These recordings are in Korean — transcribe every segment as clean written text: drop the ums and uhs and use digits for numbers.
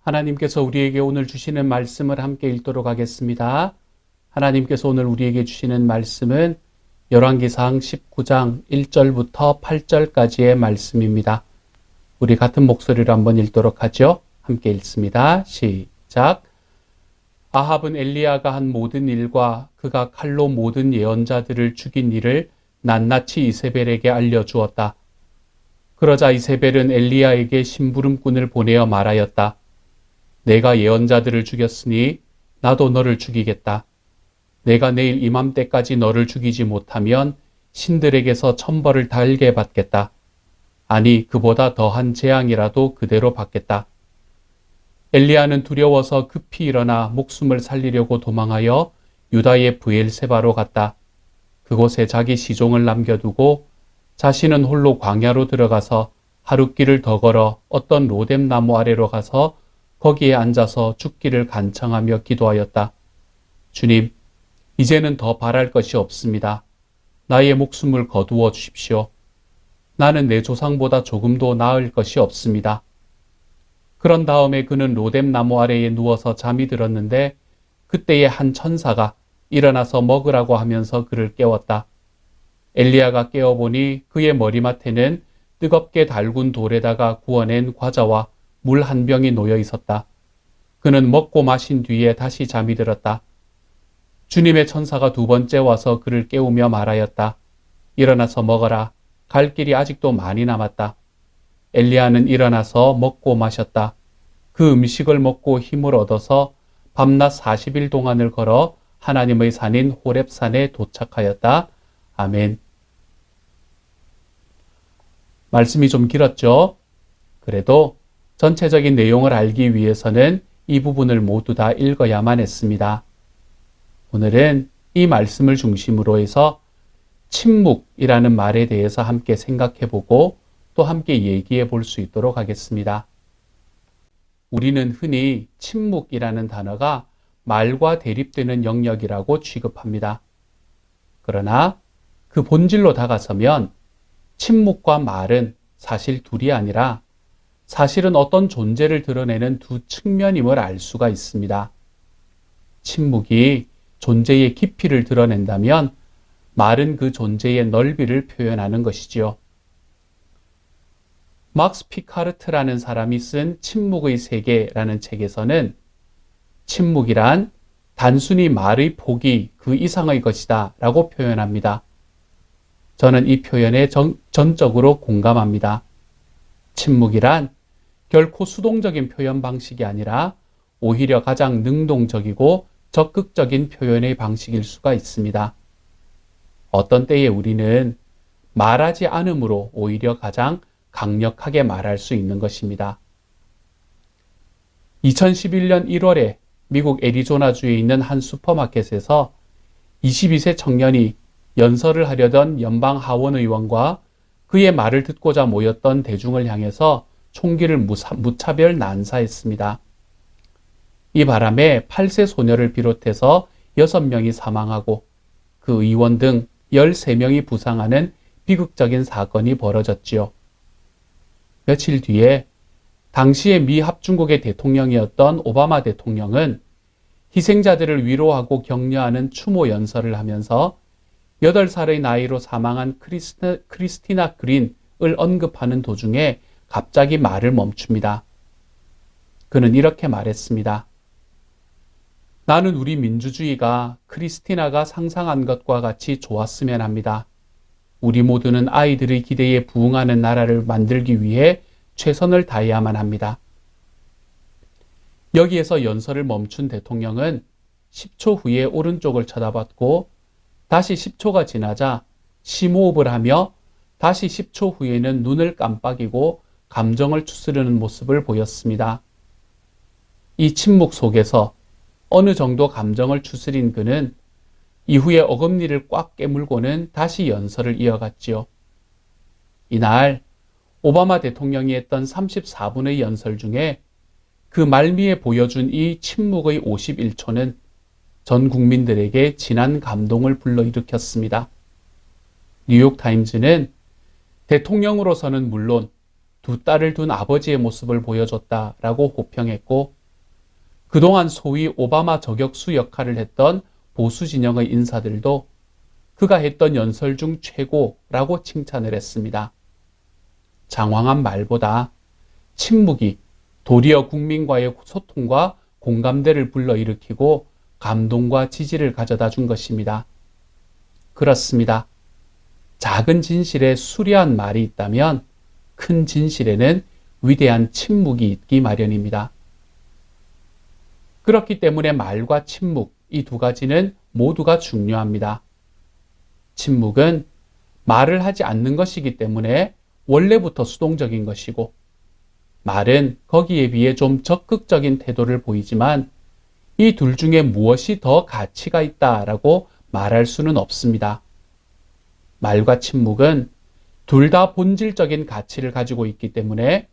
하나님께서 우리에게 오늘 주시는 말씀을 함께 읽도록 하겠습니다. 하나님께서 오늘 우리에게 주시는 말씀은 열왕기상 19장 1절부터 8절까지의 말씀입니다. 우리 같은 목소리로 한번 읽도록 하죠. 함께 읽습니다. 시작. 아합은 엘리야가 한 모든 일과 그가 칼로 모든 예언자들을 죽인 일을 낱낱이 이세벨에게 알려주었다. 그러자 이세벨은 엘리야에게 심부름꾼을 보내어 말하였다. 내가 예언자들을 죽였으니 나도 너를 죽이겠다. 내가 내일 이맘때까지 너를 죽이지 못하면 신들에게서 천벌을 달게 받겠다. 아니, 그보다 더한 재앙이라도 그대로 받겠다. 엘리야는 두려워서 급히 일어나 목숨을 살리려고 도망하여 유다의 브엘세바로 갔다. 그곳에 자기 시종을 남겨두고 자신은 홀로 광야로 들어가서 하룻길을 더 걸어 어떤 로뎀 나무 아래로 가서 거기에 앉아서 죽기를 간청하며 기도하였다. 주님, 이제는 더 바랄 것이 없습니다. 나의 목숨을 거두어 주십시오. 나는 내 조상보다 조금도 나을 것이 없습니다. 그런 다음에 그는 로뎀 나무 아래에 누워서 잠이 들었는데 그때에 한 천사가 일어나서 먹으라고 하면서 그를 깨웠다. 엘리야가 깨어보니 그의 머리맡에는 뜨겁게 달군 돌에다가 구워낸 과자와 물 한 병이 놓여 있었다. 그는 먹고 마신 뒤에 다시 잠이 들었다. 주님의 천사가 두 번째 와서 그를 깨우며 말하였다. 일어나서 먹어라. 갈 길이 아직도 많이 남았다. 엘리야는 일어나서 먹고 마셨다. 그 음식을 먹고 힘을 얻어서 밤낮 40일 동안을 걸어 하나님의 산인 호렙산에 도착하였다. 아멘. 말씀이 좀 길었죠? 그래도 전체적인 내용을 알기 위해서는 이 부분을 모두 다 읽어야만 했습니다. 오늘은 이 말씀을 중심으로 해서 침묵이라는 말에 대해서 함께 생각해보고 또 함께 얘기해 볼 수 있도록 하겠습니다. 우리는 흔히 침묵이라는 단어가 말과 대립되는 영역이라고 취급합니다. 그러나 그 본질로 다가서면 침묵과 말은 사실 둘이 아니라 사실은 어떤 존재를 드러내는 두 측면임을 알 수가 있습니다. 침묵이 존재의 깊이를 드러낸다면 말은 그 존재의 넓이를 표현하는 것이지요. 막스 피카르트라는 사람이 쓴 침묵의 세계라는 책에서는 침묵이란 단순히 말의 포기 그 이상의 것이다 라고 표현합니다. 저는 이 표현에 전적으로 공감합니다. 침묵이란 결코 수동적인 표현 방식이 아니라 오히려 가장 능동적이고 적극적인 표현의 방식일 수가 있습니다. 어떤 때에 우리는 말하지 않음으로 오히려 가장 강력하게 말할 수 있는 것입니다. 2011년 1월에 미국 애리조나주에 있는 한 슈퍼마켓에서 22세 청년이 연설을 하려던 연방 하원 의원과 그의 말을 듣고자 모였던 대중을 향해서 총기를 무차별 난사했습니다. 이 바람에 8세 소녀를 비롯해서 6명이 사망하고 그 의원 등 13명이 부상하는 비극적인 사건이 벌어졌지요. 며칠 뒤에 당시의 미 합중국의 대통령이었던 오바마 대통령은 희생자들을 위로하고 격려하는 추모 연설을 하면서 8살의 나이로 사망한 크리스티나 그린을 언급하는 도중에 갑자기 말을 멈춥니다. 그는 이렇게 말했습니다. 나는 우리 민주주의가 크리스티나가 상상한 것과 같이 좋았으면 합니다. 우리 모두는 아이들의 기대에 부응하는 나라를 만들기 위해 최선을 다해야만 합니다. 여기에서 연설을 멈춘 대통령은 10초 후에 오른쪽을 쳐다봤고 다시 10초가 지나자 심호흡을 하며 다시 10초 후에는 눈을 깜빡이고 감정을 추스르는 모습을 보였습니다. 이 침묵 속에서 어느 정도 감정을 추스린 그는 이후에 어금니를 꽉 깨물고는 다시 연설을 이어갔지요. 이날 오바마 대통령이 했던 34분의 연설 중에 그 말미에 보여준 이 침묵의 51초는 전 국민들에게 진한 감동을 불러일으켰습니다. 뉴욕타임즈는 대통령으로서는 물론 두 딸을 둔 아버지의 모습을 보여줬다라고 호평했고 그동안 소위 오바마 저격수 역할을 했던 보수 진영의 인사들도 그가 했던 연설 중 최고라고 칭찬을 했습니다. 장황한 말보다 침묵이 도리어 국민과의 소통과 공감대를 불러일으키고 감동과 지지를 가져다 준 것입니다. 그렇습니다. 작은 진실에 수려한 말이 있다면 큰 진실에는 위대한 침묵이 있기 마련입니다. 그렇기 때문에 말과 침묵, 이 두 가지는 모두가 중요합니다. 침묵은 말을 하지 않는 것이기 때문에 원래부터 수동적인 것이고, 말은 거기에 비해 좀 적극적인 태도를 보이지만 이 둘 중에 무엇이 더 가치가 있다라고 말할 수는 없습니다. 말과 침묵은 둘 다 본질적인 가치를 가지고 있기 때문에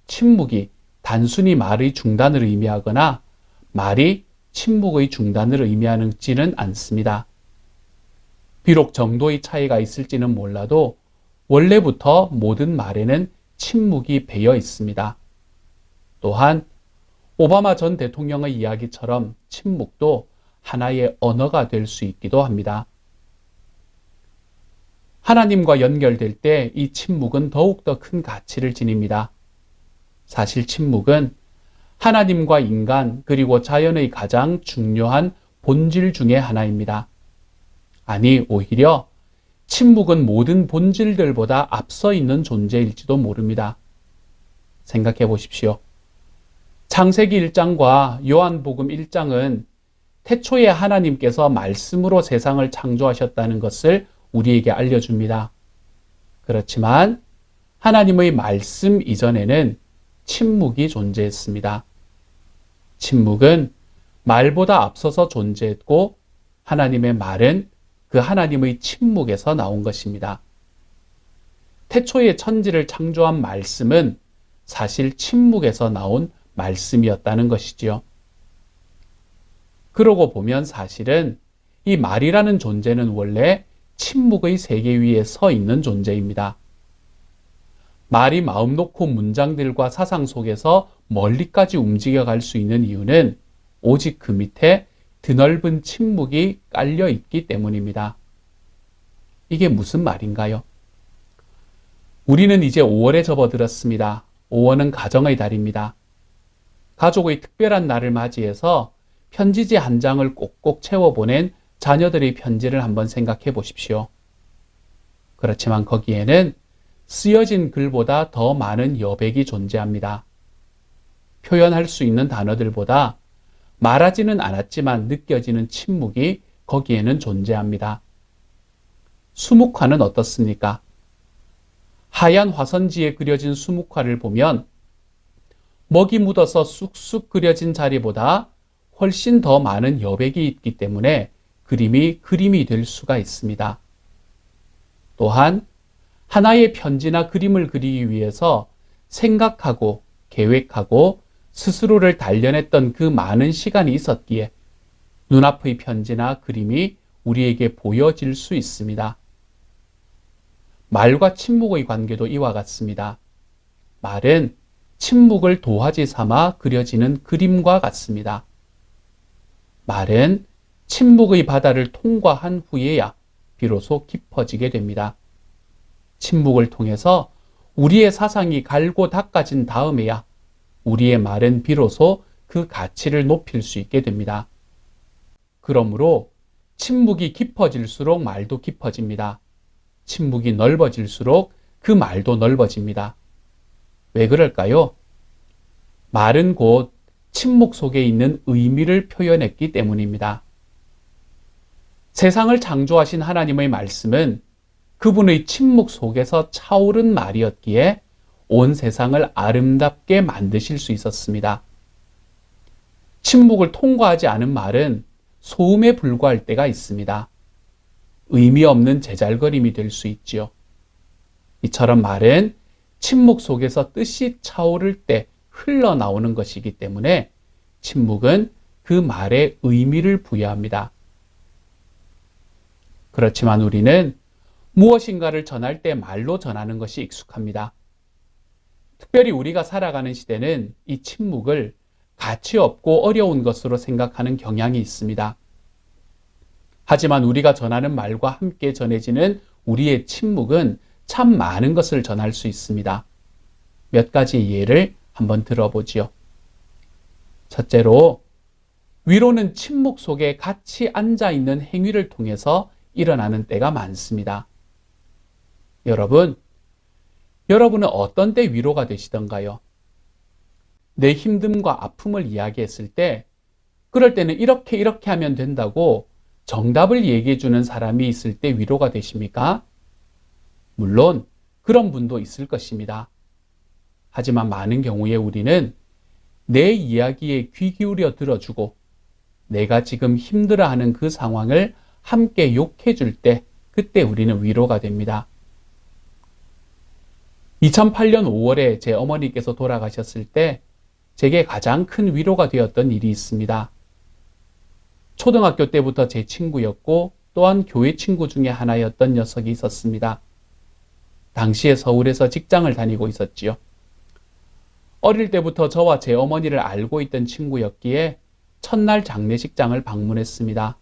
침묵이 단순히 말의 중단을 의미하거나 말이 침묵의 중단을 의미하지는 않습니다. 비록 정도의 차이가 있을지는 몰라도 원래부터 모든 말에는 침묵이 배어 있습니다. 또한 오바마 전 대통령의 이야기처럼 침묵도 하나의 언어가 될 수 있기도 합니다. 하나님과 연결될 때 이 침묵은 더욱더 큰 가치를 지닙니다. 사실 침묵은 하나님과 인간 그리고 자연의 가장 중요한 본질 중에 하나입니다. 아니, 오히려 침묵은 모든 본질들보다 앞서 있는 존재일지도 모릅니다. 생각해 보십시오. 창세기 1장과 요한복음 1장은 태초에 하나님께서 말씀으로 세상을 창조하셨다는 것을 우리에게 알려줍니다. 그렇지만 하나님의 말씀 이전에는 침묵이 존재했습니다. 침묵은 말보다 앞서서 존재했고 하나님의 말은 그 하나님의 침묵에서 나온 것입니다. 태초에 천지를 창조한 말씀은 사실 침묵에서 나온 말씀이었다는 것이지요. 그러고 보면 사실은 이 말이라는 존재는 원래 침묵의 세계 위에 서 있는 존재입니다. 말이 마음 놓고 문장들과 사상 속에서 멀리까지 움직여갈 수 있는 이유는 오직 그 밑에 드넓은 침묵이 깔려 있기 때문입니다. 이게 무슨 말인가요? 우리는 이제 5월에 접어들었습니다. 5월은 가정의 달입니다. 가족의 특별한 날을 맞이해서 편지지 한 장을 꼭꼭 채워보낸 자녀들의 편지를 한번 생각해 보십시오. 그렇지만 거기에는 쓰여진 글보다 더 많은 여백이 존재합니다. 표현할 수 있는 단어들보다 말하지는 않았지만 느껴지는 침묵이 거기에는 존재합니다. 수묵화는 어떻습니까? 하얀 화선지에 그려진 수묵화를 보면 먹이 묻어서 쑥쑥 그려진 자리보다 훨씬 더 많은 여백이 있기 때문에 그림이 될 수가 있습니다. 또한 하나의 편지나 그림을 그리기 위해서 생각하고 계획하고 스스로를 단련했던 그 많은 시간이 있었기에 눈앞의 편지나 그림이 우리에게 보여질 수 있습니다. 말과 침묵의 관계도 이와 같습니다. 말은 침묵을 도화지 삼아 그려지는 그림과 같습니다. 말은 침묵의 바다를 통과한 후에야 비로소 깊어지게 됩니다. 침묵을 통해서 우리의 사상이 갈고 닦아진 다음에야 우리의 말은 비로소 그 가치를 높일 수 있게 됩니다. 그러므로 침묵이 깊어질수록 말도 깊어집니다. 침묵이 넓어질수록 그 말도 넓어집니다. 왜 그럴까요? 말은 곧 침묵 속에 있는 의미를 표현했기 때문입니다. 세상을 창조하신 하나님의 말씀은 그분의 침묵 속에서 차오른 말이었기에 온 세상을 아름답게 만드실 수 있었습니다. 침묵을 통과하지 않은 말은 소음에 불과할 때가 있습니다. 의미 없는 제잘거림이 될 수 있지요. 이처럼 말은 침묵 속에서 뜻이 차오를 때 흘러나오는 것이기 때문에 침묵은 그 말에 의미를 부여합니다. 그렇지만 우리는 무엇인가를 전할 때 말로 전하는 것이 익숙합니다. 특별히 우리가 살아가는 시대는 이 침묵을 가치 없고 어려운 것으로 생각하는 경향이 있습니다. 하지만 우리가 전하는 말과 함께 전해지는 우리의 침묵은 참 많은 것을 전할 수 있습니다. 몇 가지 예를 한번 들어보지요. 첫째로, 위로는 침묵 속에 같이 앉아있는 행위를 통해서 일어나는 때가 많습니다. 여러분은 어떤 때 위로가 되시던가요? 내 힘듦과 아픔을 이야기했을 때, 그럴 때는 이렇게 하면 된다고 정답을 얘기해 주는 사람이 있을 때 위로가 되십니까? 물론 그런 분도 있을 것입니다. 하지만 많은 경우에 우리는 내 이야기에 귀 기울여 들어주고 내가 지금 힘들어하는 그 상황을 함께 욕해 줄 때, 그때 우리는 위로가 됩니다. 2008년 5월에 제 어머니께서 돌아가셨을 때 제게 가장 큰 위로가 되었던 일이 있습니다. 초등학교 때부터 제 친구였고 또한 교회 친구 중에 하나였던 녀석이 있었습니다. 당시에 서울에서 직장을 다니고 있었지요. 어릴 때부터 저와 제 어머니를 알고 있던 친구였기에 첫날 장례식장을 방문했습니다.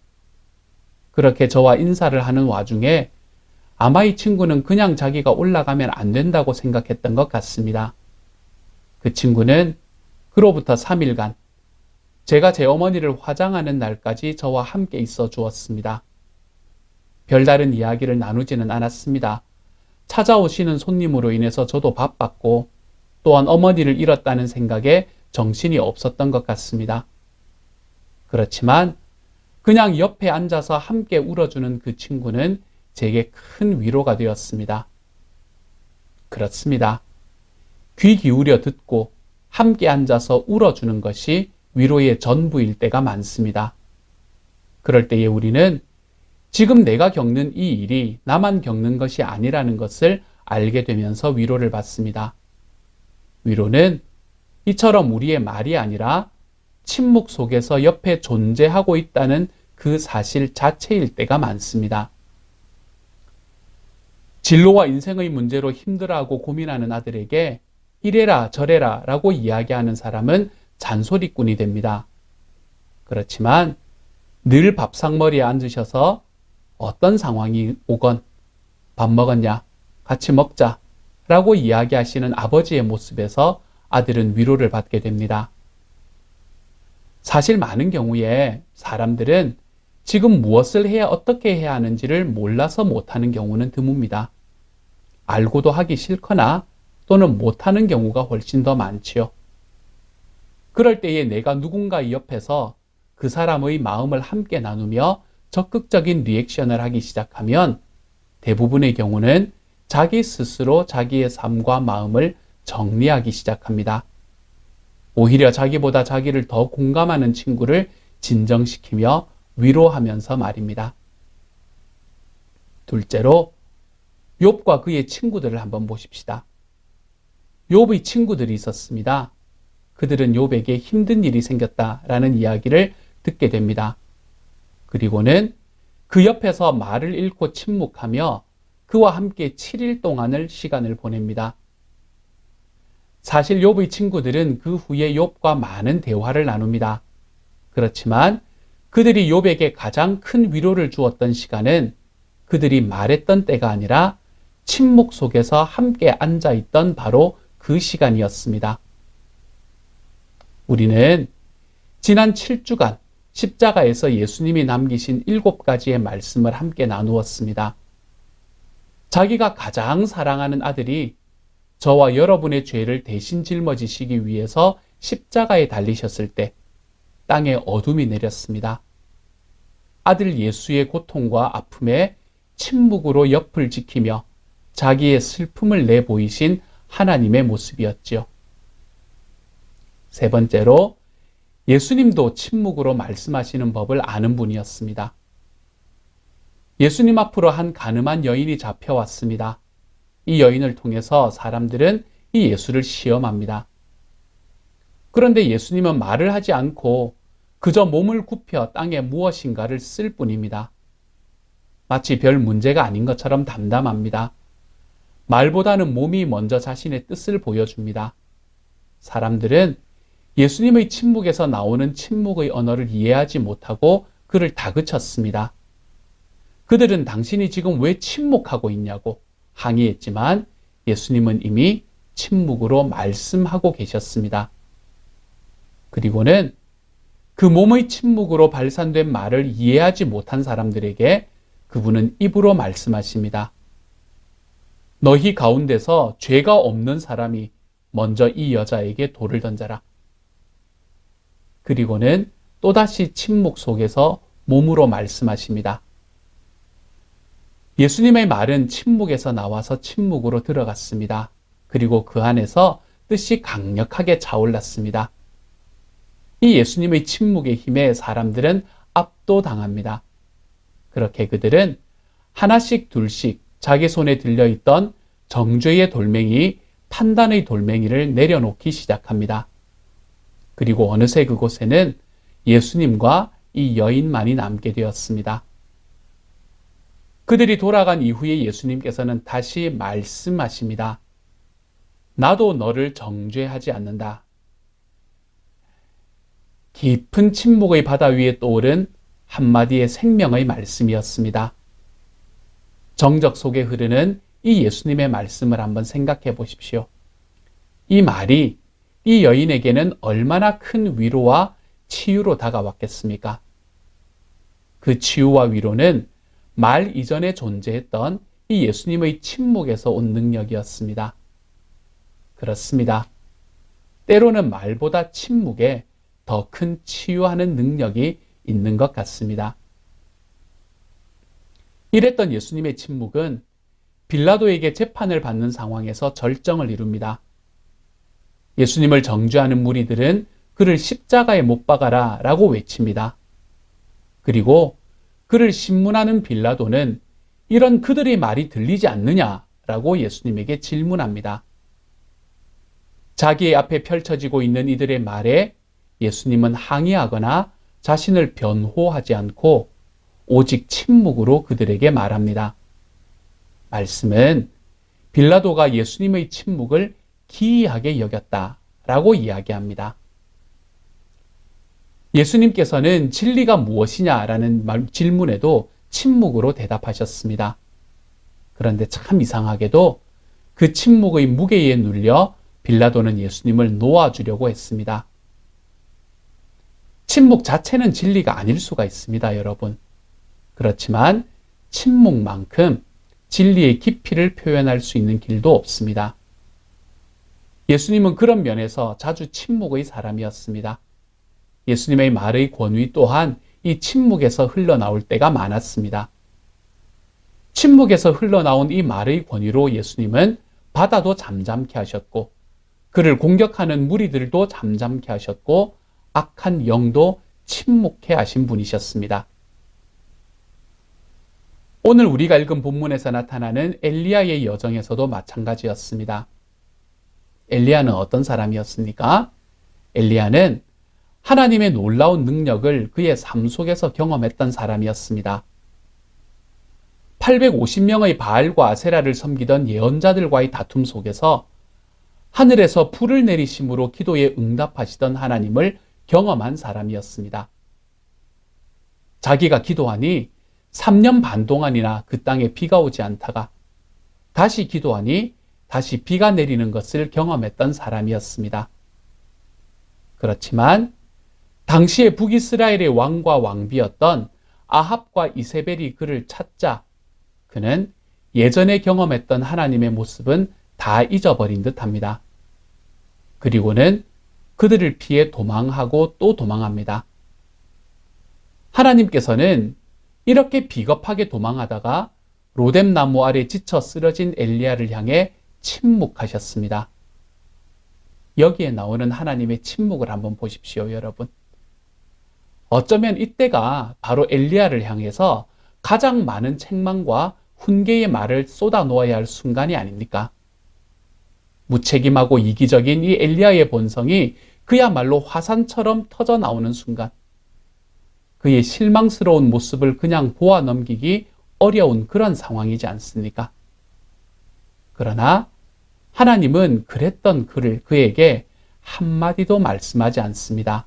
그렇게 저와 인사를 하는 와중에 아마 이 친구는 그냥 자기가 올라가면 안 된다고 생각했던 것 같습니다. 그 친구는 그로부터 3일간 제가 제 어머니를 화장하는 날까지 저와 함께 있어 주었습니다. 별다른 이야기를 나누지는 않았습니다. 찾아오시는 손님으로 인해서 저도 바빴고 또한 어머니를 잃었다는 생각에 정신이 없었던 것 같습니다. 그렇지만 그냥 옆에 앉아서 함께 울어주는 그 친구는 제게 큰 위로가 되었습니다. 그렇습니다. 귀 기울여 듣고 함께 앉아서 울어주는 것이 위로의 전부일 때가 많습니다. 그럴 때에 우리는 지금 내가 겪는 이 일이 나만 겪는 것이 아니라는 것을 알게 되면서 위로를 받습니다. 위로는 이처럼 우리의 말이 아니라 침묵 속에서 옆에 존재하고 있다는 그 사실 자체일 때가 많습니다. 진로와 인생의 문제로 힘들어하고 고민하는 아들에게 이래라 저래라 라고 이야기하는 사람은 잔소리꾼이 됩니다. 그렇지만 늘 밥상머리에 앉으셔서 어떤 상황이 오건 밥 먹었냐? 같이 먹자 라고 이야기하시는 아버지의 모습에서 아들은 위로를 받게 됩니다. 사실 많은 경우에 사람들은 지금 무엇을 해야 어떻게 해야 하는지를 몰라서 못하는 경우는 드뭅니다. 알고도 하기 싫거나 또는 못하는 경우가 훨씬 더 많지요. 그럴 때에 내가 누군가의 옆에서 그 사람의 마음을 함께 나누며 적극적인 리액션을 하기 시작하면 대부분의 경우는 자기 스스로 자기의 삶과 마음을 정리하기 시작합니다. 오히려 자기보다 자기를 더 공감하는 친구를 진정시키며 위로하면서 말입니다. 둘째로 욥과 그의 친구들을 한번 보십시다. 욥의 친구들이 있었습니다. 그들은 욥에게 힘든 일이 생겼다라는 이야기를 듣게 됩니다. 그리고는 그 옆에서 말을 잃고 침묵하며 그와 함께 7일 동안을 시간을 보냅니다. 사실 욥의 친구들은 그 후에 욥과 많은 대화를 나눕니다. 그렇지만 그들이 욥에게 가장 큰 위로를 주었던 시간은 그들이 말했던 때가 아니라 침묵 속에서 함께 앉아있던 바로 그 시간이었습니다. 우리는 지난 7주간 십자가에서 예수님이 남기신 7가지의 말씀을 함께 나누었습니다. 자기가 가장 사랑하는 아들이 저와 여러분의 죄를 대신 짊어지시기 위해서 십자가에 달리셨을 때 땅에 어둠이 내렸습니다. 아들 예수의 고통과 아픔에 침묵으로 옆을 지키며 자기의 슬픔을 내보이신 하나님의 모습이었지요. 세 번째로 예수님도 침묵으로 말씀하시는 법을 아는 분이었습니다. 예수님 앞으로 한 가늠한 여인이 잡혀왔습니다. 이 여인을 통해서 사람들은 이 예수를 시험합니다. 그런데 예수님은 말을 하지 않고 그저 몸을 굽혀 땅에 무엇인가를 쓸 뿐입니다. 마치 별 문제가 아닌 것처럼 담담합니다. 말보다는 몸이 먼저 자신의 뜻을 보여줍니다. 사람들은 예수님의 침묵에서 나오는 침묵의 언어를 이해하지 못하고 그를 다그쳤습니다. 그들은 당신이 지금 왜 침묵하고 있냐고 항의했지만 예수님은 이미 침묵으로 말씀하고 계셨습니다. 그리고는 그 몸의 침묵으로 발산된 말을 이해하지 못한 사람들에게 그분은 입으로 말씀하십니다. 너희 가운데서 죄가 없는 사람이 먼저 이 여자에게 돌을 던져라. 그리고는 또다시 침묵 속에서 몸으로 말씀하십니다. 예수님의 말은 침묵에서 나와서 침묵으로 들어갔습니다. 그리고 그 안에서 뜻이 강력하게 차올랐습니다. 이 예수님의 침묵의 힘에 사람들은 압도당합니다. 그렇게 그들은 하나씩 둘씩 자기 손에 들려있던 정죄의 돌멩이, 판단의 돌멩이를 내려놓기 시작합니다. 그리고 어느새 그곳에는 예수님과 이 여인만이 남게 되었습니다. 그들이 돌아간 이후에 예수님께서는 다시 말씀하십니다. 나도 너를 정죄하지 않는다. 깊은 침묵의 바다 위에 떠오른 한마디의 생명의 말씀이었습니다. 정적 속에 흐르는 이 예수님의 말씀을 한번 생각해 보십시오. 이 말이 이 여인에게는 얼마나 큰 위로와 치유로 다가왔겠습니까? 그 치유와 위로는 말 이전에 존재했던 이 예수님의 침묵에서 온 능력이었습니다. 그렇습니다. 때로는 말보다 침묵에 더 큰 치유하는 능력이 있는 것 같습니다. 이랬던 예수님의 침묵은 빌라도에게 재판을 받는 상황에서 절정을 이룹니다. 예수님을 정죄하는 무리들은 그를 십자가에 못 박아라 라고 외칩니다. 그리고 그를 신문하는 빌라도는 이런 그들의 말이 들리지 않느냐라고 예수님에게 질문합니다. 자기의 앞에 펼쳐지고 있는 이들의 말에 예수님은 항의하거나 자신을 변호하지 않고 오직 침묵으로 그들에게 말합니다. 말씀은 빌라도가 예수님의 침묵을 기이하게 여겼다라고 이야기합니다. 예수님께서는 진리가 무엇이냐라는 질문에도 침묵으로 대답하셨습니다. 그런데 참 이상하게도 그 침묵의 무게에 눌려 빌라도는 예수님을 놓아주려고 했습니다. 침묵 자체는 진리가 아닐 수가 있습니다, 여러분. 그렇지만 침묵만큼 진리의 깊이를 표현할 수 있는 길도 없습니다. 예수님은 그런 면에서 자주 침묵의 사람이었습니다. 예수님의 말의 권위 또한 이 침묵에서 흘러나올 때가 많았습니다. 침묵에서 흘러나온 이 말의 권위로 예수님은 바다도 잠잠케 하셨고 그를 공격하는 무리들도 잠잠케 하셨고 악한 영도 침묵케 하신 분이셨습니다. 오늘 우리가 읽은 본문에서 나타나는 엘리야의 여정에서도 마찬가지였습니다. 엘리야는 어떤 사람이었습니까? 엘리야는 하나님의 놀라운 능력을 그의 삶 속에서 경험했던 사람이었습니다. 850명의 바알과 아세라를 섬기던 예언자들과의 다툼 속에서 하늘에서 불을 내리심으로 기도에 응답하시던 하나님을 경험한 사람이었습니다. 자기가 기도하니 3년 반 동안이나 그 땅에 비가 오지 않다가 다시 기도하니 다시 비가 내리는 것을 경험했던 사람이었습니다. 그렇지만 당시의 북이스라엘의 왕과 왕비였던 아합과 이세벨이 그를 찾자 그는 예전에 경험했던 하나님의 모습은 다 잊어버린 듯합니다. 그리고는 그들을 피해 도망하고 또 도망합니다. 하나님께서는 이렇게 비겁하게 도망하다가 로뎀나무 아래 지쳐 쓰러진 엘리야를 향해 침묵하셨습니다. 여기에 나오는 하나님의 침묵을 한번 보십시오, 여러분. 어쩌면 이때가 바로 엘리야를 향해서 가장 많은 책망과 훈계의 말을 쏟아 놓아야 할 순간이 아닙니까? 무책임하고 이기적인 이 엘리야의 본성이 그야말로 화산처럼 터져 나오는 순간, 그의 실망스러운 모습을 그냥 보아 넘기기 어려운 그런 상황이지 않습니까? 그러나 하나님은 그랬던 그에게 한마디도 말씀하지 않습니다.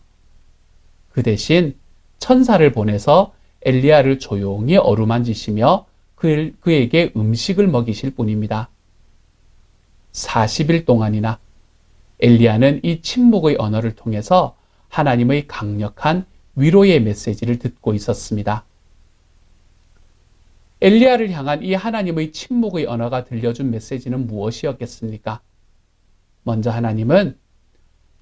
그 대신 천사를 보내서 엘리야를 조용히 어루만지시며 그에게 음식을 먹이실 뿐입니다. 40일 동안이나 엘리야는 이 침묵의 언어를 통해서 하나님의 강력한 위로의 메시지를 듣고 있었습니다. 엘리야를 향한 이 하나님의 침묵의 언어가 들려준 메시지는 무엇이었겠습니까? 먼저 하나님은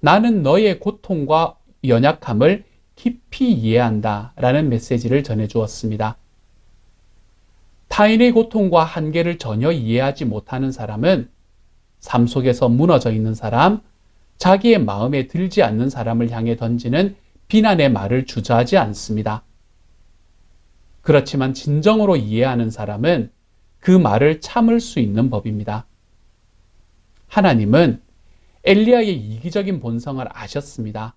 나는 너의 고통과 연약함을 깊이 이해한다 라는 메시지를 전해주었습니다. 타인의 고통과 한계를 전혀 이해하지 못하는 사람은 삶 속에서 무너져 있는 사람, 자기의 마음에 들지 않는 사람을 향해 던지는 비난의 말을 주저하지 않습니다. 그렇지만 진정으로 이해하는 사람은 그 말을 참을 수 있는 법입니다. 하나님은 엘리야의 이기적인 본성을 아셨습니다.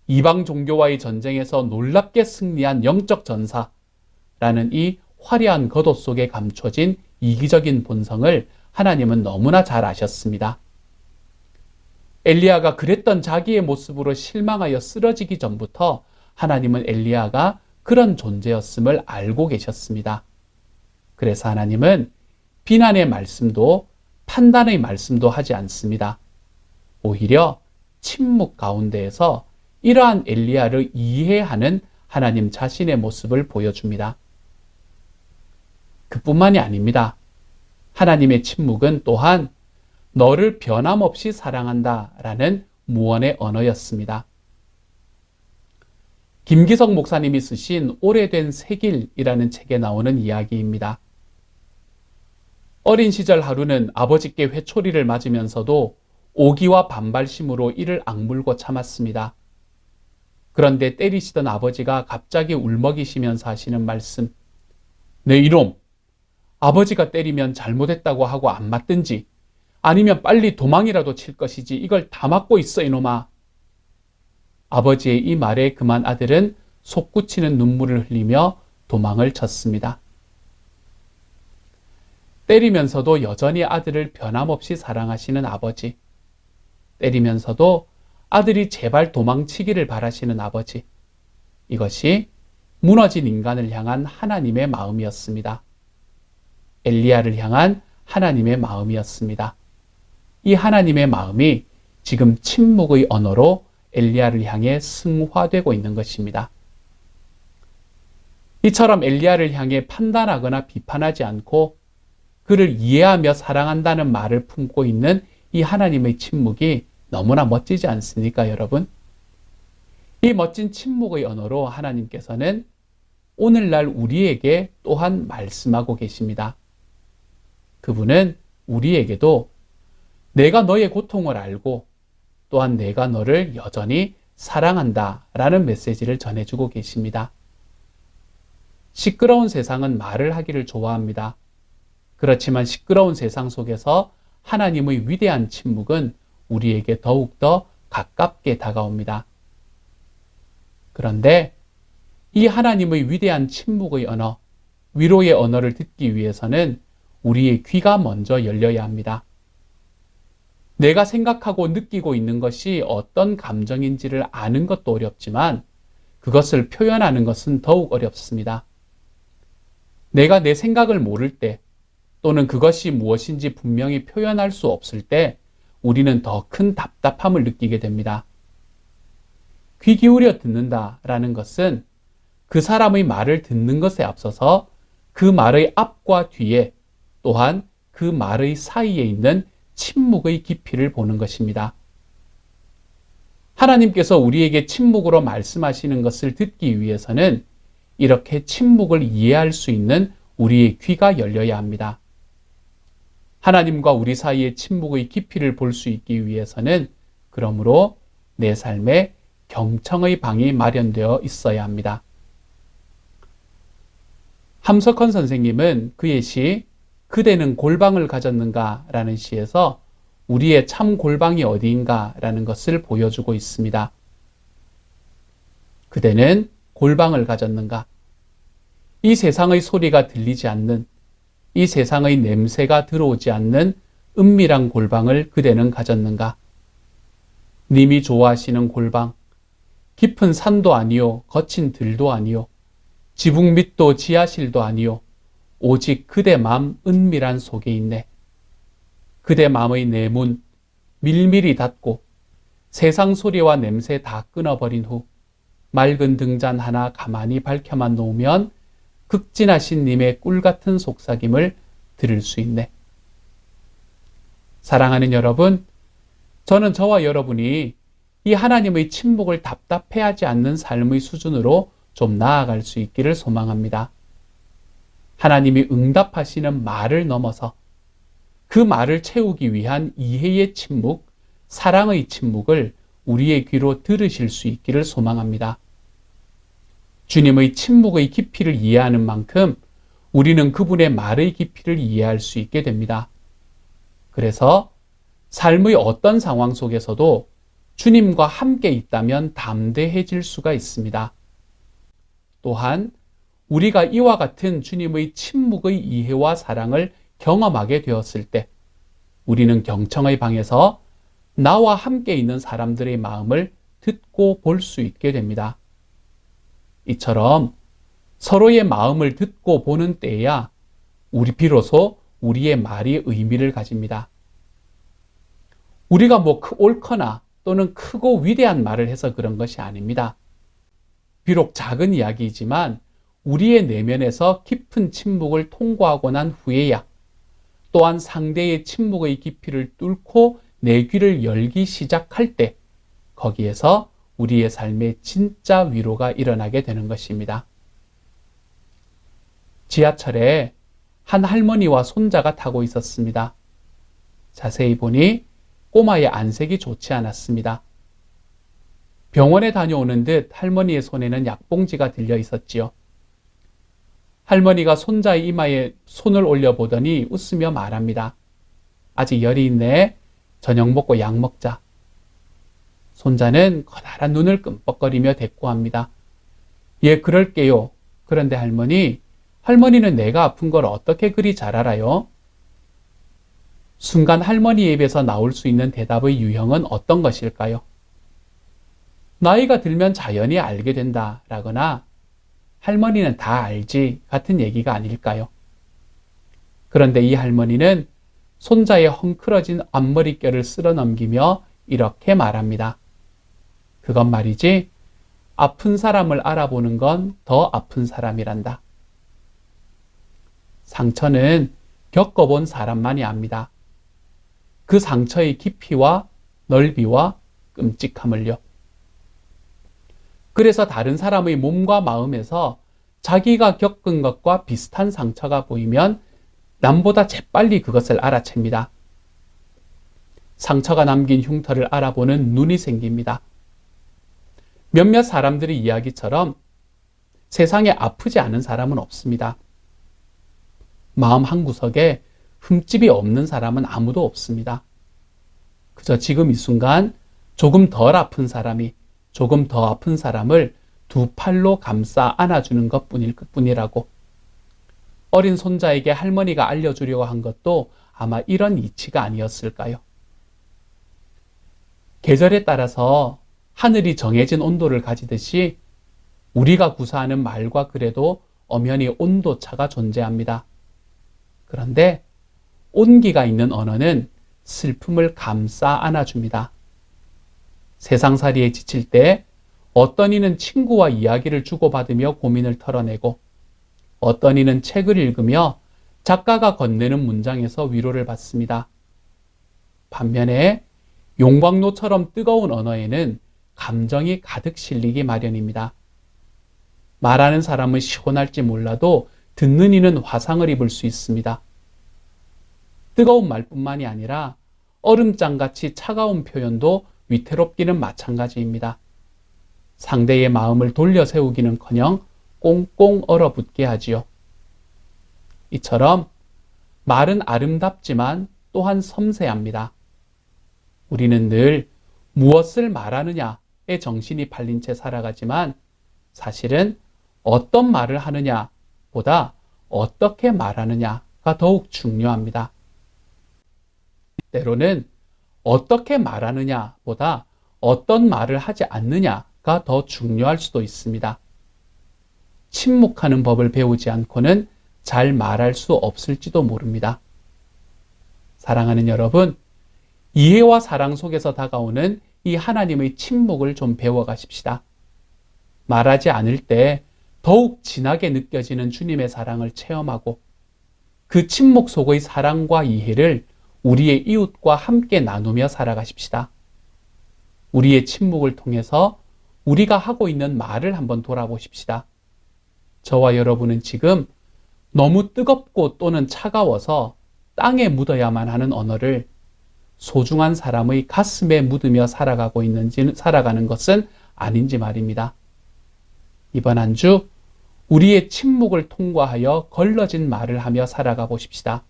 이방 종교와의 전쟁에서 놀랍게 승리한 영적 전사라는 이 화려한 겉옷 속에 감춰진 이기적인 본성을 하나님은 너무나 잘 아셨습니다. 엘리야가 그랬던 자기의 모습으로 실망하여 쓰러지기 전부터 하나님은 엘리야가 그런 존재였음을 알고 계셨습니다. 그래서 하나님은 비난의 말씀도 판단의 말씀도 하지 않습니다. 오히려 침묵 가운데에서 이러한 엘리야를 이해하는 하나님 자신의 모습을 보여줍니다. 그뿐만이 아닙니다. 하나님의 침묵은 또한 너를 변함없이 사랑한다 라는 무언의 언어였습니다. 김기석 목사님이 쓰신 오래된 새길이라는 책에 나오는 이야기입니다. 어린 시절 하루는 아버지께 회초리를 맞으면서도 오기와 반발심으로 이를 악물고 참았습니다. 그런데 때리시던 아버지가 갑자기 울먹이시면서 하시는 말씀, 내 이놈, 아버지가 때리면 잘못했다고 하고 안 맞든지 아니면 빨리 도망이라도 칠 것이지 이걸 다 맞고 있어 이놈아. 아버지의 이 말에 그만 아들은 솟구치는 눈물을 흘리며 도망을 쳤습니다. 때리면서도 여전히 아들을 변함없이 사랑하시는 아버지, 때리면서도 아들이 제발 도망치기를 바라시는 아버지, 이것이 무너진 인간을 향한 하나님의 마음이었습니다. 엘리야를 향한 하나님의 마음이었습니다. 이 하나님의 마음이 지금 침묵의 언어로 엘리야를 향해 승화되고 있는 것입니다. 이처럼 엘리야를 향해 판단하거나 비판하지 않고 그를 이해하며 사랑한다는 말을 품고 있는 이 하나님의 침묵이 너무나 멋지지 않습니까, 여러분? 이 멋진 침묵의 언어로 하나님께서는 오늘날 우리에게 또한 말씀하고 계십니다. 그분은 우리에게도 내가 너의 고통을 알고 또한 내가 너를 여전히 사랑한다 라는 메시지를 전해주고 계십니다. 시끄러운 세상은 말을 하기를 좋아합니다. 그렇지만 시끄러운 세상 속에서 하나님의 위대한 침묵은 우리에게 더욱더 가깝게 다가옵니다. 그런데 이 하나님의 위대한 침묵의 언어, 위로의 언어를 듣기 위해서는 우리의 귀가 먼저 열려야 합니다. 내가 생각하고 느끼고 있는 것이 어떤 감정인지를 아는 것도 어렵지만 그것을 표현하는 것은 더욱 어렵습니다. 내가 내 생각을 모를 때 또는 그것이 무엇인지 분명히 표현할 수 없을 때 우리는 더 큰 답답함을 느끼게 됩니다. 귀 기울여 듣는다라는 것은 그 사람의 말을 듣는 것에 앞서서 그 말의 앞과 뒤에 또한 그 말의 사이에 있는 침묵의 깊이를 보는 것입니다. 하나님께서 우리에게 침묵으로 말씀하시는 것을 듣기 위해서는 이렇게 침묵을 이해할 수 있는 우리의 귀가 열려야 합니다. 하나님과 우리 사이의 침묵의 깊이를 볼 수 있기 위해서는 그러므로 내 삶에 경청의 방이 마련되어 있어야 합니다. 함석헌 선생님은 그의 시 그대는 골방을 가졌는가 라는 시에서 우리의 참 골방이 어디인가 라는 것을 보여주고 있습니다. 그대는 골방을 가졌는가? 이 세상의 소리가 들리지 않는, 이 세상의 냄새가 들어오지 않는 은밀한 골방을 그대는 가졌는가? 님이 좋아하시는 골방, 깊은 산도 아니요, 거친 들도 아니요, 지붕 밑도 지하실도 아니요, 오직 그대 맘 은밀한 속에 있네. 그대 맘의 내문 밀밀히 닫고 세상 소리와 냄새 다 끊어버린 후 맑은 등잔 하나 가만히 밝혀만 놓으면 극진하신 님의 꿀같은 속삭임을 들을 수 있네. 사랑하는 여러분, 저는 저와 여러분이 이 하나님의 침묵을 답답해하지 않는 삶의 수준으로 좀 나아갈 수 있기를 소망합니다. 하나님이 응답하시는 말을 넘어서 그 말을 채우기 위한 이해의 침묵, 사랑의 침묵을 우리의 귀로 들으실 수 있기를 소망합니다. 주님의 침묵의 깊이를 이해하는 만큼 우리는 그분의 말의 깊이를 이해할 수 있게 됩니다. 그래서 삶의 어떤 상황 속에서도 주님과 함께 있다면 담대해질 수가 있습니다. 또한 우리가 이와 같은 주님의 침묵의 이해와 사랑을 경험하게 되었을 때 우리는 경청의 방에서 나와 함께 있는 사람들의 마음을 듣고 볼 수 있게 됩니다. 이처럼 서로의 마음을 듣고 보는 때에야 우리 비로소 우리의 말이 의미를 가집니다. 우리가 옳거나 또는 크고 위대한 말을 해서 그런 것이 아닙니다. 비록 작은 이야기이지만 우리의 내면에서 깊은 침묵을 통과하고 난 후에야 또한 상대의 침묵의 깊이를 뚫고 내 귀를 열기 시작할 때 거기에서 우리의 삶에 진짜 위로가 일어나게 되는 것입니다. 지하철에 한 할머니와 손자가 타고 있었습니다. 자세히 보니 꼬마의 안색이 좋지 않았습니다. 병원에 다녀오는 듯 할머니의 손에는 약봉지가 들려 있었지요. 할머니가 손자의 이마에 손을 올려보더니 웃으며 말합니다. 아직 열이 있네. 저녁 먹고 약 먹자. 손자는 커다란 눈을 끔뻑거리며 대꾸합니다. 예, 그럴게요. 그런데 할머니는 내가 아픈 걸 어떻게 그리 잘 알아요? 순간 할머니의 입에서 나올 수 있는 대답의 유형은 어떤 것일까요? 나이가 들면 자연히 알게 된다 라거나 할머니는 다 알지 같은 얘기가 아닐까요? 그런데 이 할머니는 손자의 헝클어진 앞머리결을 쓸어넘기며 이렇게 말합니다. 그건 말이지, 아픈 사람을 알아보는 건 더 아픈 사람이란다. 상처는 겪어본 사람만이 압니다. 그 상처의 깊이와 넓이와 끔찍함을요. 그래서 다른 사람의 몸과 마음에서 자기가 겪은 것과 비슷한 상처가 보이면 남보다 재빨리 그것을 알아챕니다. 상처가 남긴 흉터를 알아보는 눈이 생깁니다. 몇몇 사람들의 이야기처럼 세상에 아프지 않은 사람은 없습니다. 마음 한구석에 흠집이 없는 사람은 아무도 없습니다. 그저 지금 이 순간 조금 덜 아픈 사람이 조금 더 아픈 사람을 두 팔로 감싸 안아주는 것뿐일 뿐이라고. 어린 손자에게 할머니가 알려주려고 한 것도 아마 이런 이치가 아니었을까요? 계절에 따라서 하늘이 정해진 온도를 가지듯이 우리가 구사하는 말과 글에도 엄연히 온도차가 존재합니다. 그런데 온기가 있는 언어는 슬픔을 감싸 안아줍니다. 세상살이에 지칠 때 어떤 이는 친구와 이야기를 주고받으며 고민을 털어내고 어떤 이는 책을 읽으며 작가가 건네는 문장에서 위로를 받습니다. 반면에 용광로처럼 뜨거운 언어에는 감정이 가득 실리기 마련입니다. 말하는 사람은 시원할지 몰라도 듣는 이는 화상을 입을 수 있습니다. 뜨거운 말뿐만이 아니라 얼음장같이 차가운 표현도 위태롭기는 마찬가지입니다. 상대의 마음을 돌려 세우기는커녕 꽁꽁 얼어붙게 하지요. 이처럼 말은 아름답지만 또한 섬세합니다. 우리는 늘 무엇을 말하느냐에 정신이 팔린 채 살아가지만 사실은 어떤 말을 하느냐보다 어떻게 말하느냐가 더욱 중요합니다. 때로는 어떻게 말하느냐보다 어떤 말을 하지 않느냐가 더 중요할 수도 있습니다. 침묵하는 법을 배우지 않고는 잘 말할 수 없을지도 모릅니다. 사랑하는 여러분, 이해와 사랑 속에서 다가오는 이 하나님의 침묵을 좀 배워가십시다. 말하지 않을 때 더욱 진하게 느껴지는 주님의 사랑을 체험하고 그 침묵 속의 사랑과 이해를 우리의 이웃과 함께 나누며 살아가십시다. 우리의 침묵을 통해서 우리가 하고 있는 말을 한번 돌아보십시다. 저와 여러분은 지금 너무 뜨겁고 또는 차가워서 땅에 묻어야만 하는 언어를 소중한 사람의 가슴에 묻으며 살아가는 것은 아닌지 말입니다. 이번 한 주 우리의 침묵을 통과하여 걸러진 말을 하며 살아가 보십시다.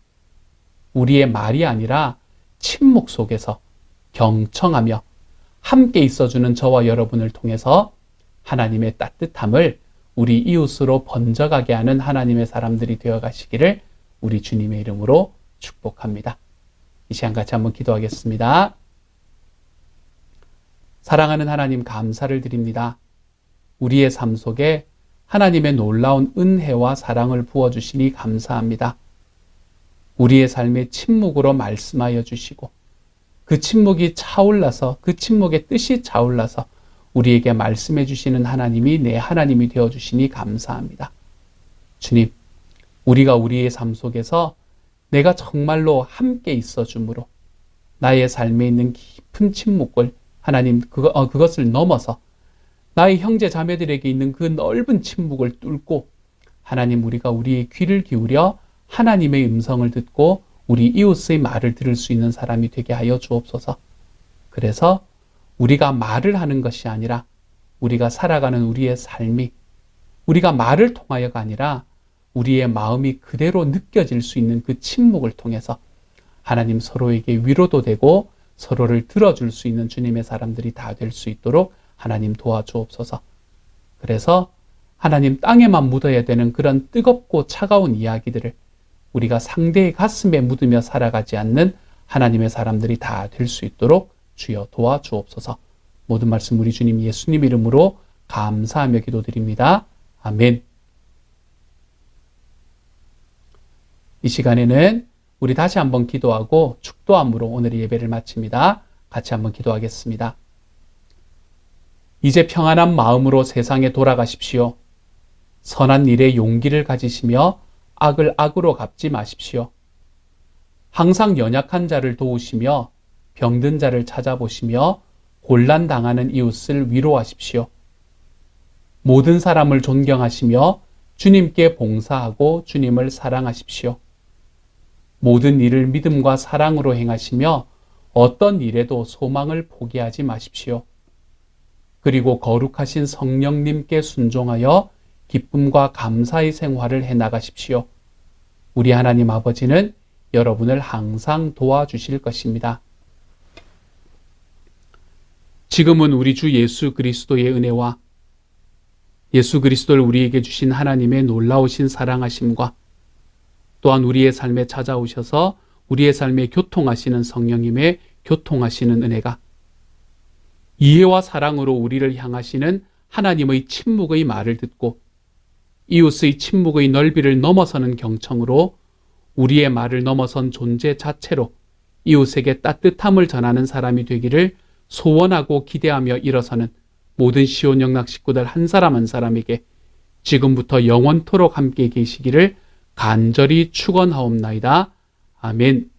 우리의 말이 아니라 침묵 속에서 경청하며 함께 있어주는 저와 여러분을 통해서 하나님의 따뜻함을 우리 이웃으로 번져가게 하는 하나님의 사람들이 되어 가시기를 우리 주님의 이름으로 축복합니다. 이 시간 같이 한번 기도하겠습니다. 사랑하는 하나님, 감사를 드립니다. 우리의 삶 속에 하나님의 놀라운 은혜와 사랑을 부어주시니 감사합니다. 우리의 삶의 침묵으로 말씀하여 주시고 그 침묵이 차올라서 그 침묵의 뜻이 차올라서 우리에게 말씀해 주시는 하나님이 내 하나님이 되어 주시니 감사합니다. 주님, 우리가 우리의 삶 속에서 내가 정말로 함께 있어 주므로 나의 삶에 있는 깊은 침묵을 하나님 그것을 넘어서 나의 형제 자매들에게 있는 그 넓은 침묵을 뚫고 하나님, 우리가 우리의 귀를 기울여 하나님의 음성을 듣고 우리 이웃의 말을 들을 수 있는 사람이 되게 하여 주옵소서. 그래서 우리가 말을 하는 것이 아니라 우리가 살아가는 우리의 삶이 우리가 말을 통하여가 아니라 우리의 마음이 그대로 느껴질 수 있는 그 침묵을 통해서 하나님, 서로에게 위로도 되고 서로를 들어줄 수 있는 주님의 사람들이 다 될 수 있도록 하나님 도와주옵소서. 그래서 하나님, 땅에만 묻어야 되는 그런 뜨겁고 차가운 이야기들을 우리가 상대의 가슴에 묻으며 살아가지 않는 하나님의 사람들이 다 될 수 있도록 주여 도와주옵소서. 모든 말씀 우리 주님 예수님 이름으로 감사하며 기도드립니다. 아멘. 이 시간에는 우리 다시 한번 기도하고 축도함으로 오늘의 예배를 마칩니다. 같이 한번 기도하겠습니다. 이제 평안한 마음으로 세상에 돌아가십시오. 선한 일에 용기를 가지시며 악을 악으로 갚지 마십시오. 항상 연약한 자를 도우시며 병든 자를 찾아보시며 곤란당하는 이웃을 위로하십시오. 모든 사람을 존경하시며 주님께 봉사하고 주님을 사랑하십시오. 모든 일을 믿음과 사랑으로 행하시며 어떤 일에도 소망을 포기하지 마십시오. 그리고 거룩하신 성령님께 순종하여 기쁨과 감사의 생활을 해나가십시오. 우리 하나님 아버지는 여러분을 항상 도와주실 것입니다. 지금은 우리 주 예수 그리스도의 은혜와 예수 그리스도를 우리에게 주신 하나님의 놀라우신 사랑하심과 또한 우리의 삶에 찾아오셔서 우리의 삶에 교통하시는 성령님의 교통하시는 은혜가 이해와 사랑으로 우리를 향하시는 하나님의 침묵의 말을 듣고 이웃의 침묵의 넓이를 넘어서는 경청으로 우리의 말을 넘어선 존재 자체로 이웃에게 따뜻함을 전하는 사람이 되기를 소원하고 기대하며 일어서는 모든 시온 영락 식구들 한 사람 한 사람에게 지금부터 영원토록 함께 계시기를 간절히 축원하옵나이다. 아멘.